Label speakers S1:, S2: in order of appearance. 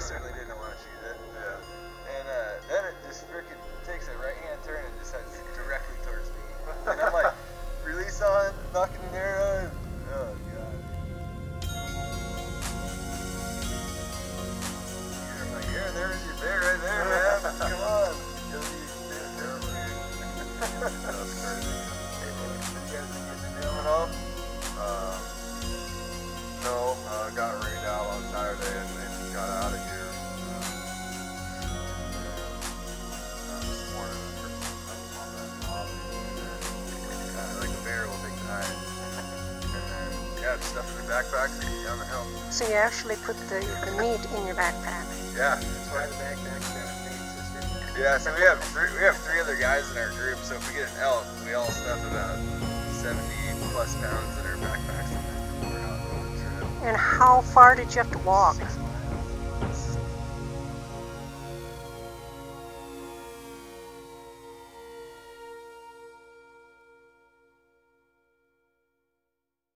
S1: certainly didn't want to shoot it.
S2: Yeah.
S1: And then it just freaking takes a right-hand turn and just heads directly towards me. And I'm like, release on, knocking an arrow. Oh, God. I'm like, yeah, there's your bear right there, man. Come on.
S2: That's crazy.
S1: Did you guys get to do it all?
S2: No, got rained out on Saturday and got out of here. This morning,
S1: Like a bear will take the hide. And then, yeah, just stuff in the backpack so you get down the hill.
S3: So you actually put the meat in your backpack.
S1: Yeah.
S4: That's why the backpack's got a main system.
S1: Yeah, so we have three other guys in our group, so if we get an elk, we all stuff about 70 plus pounds in our backpacks. And we're not going through.
S3: And how far did you have to walk?
S1: 6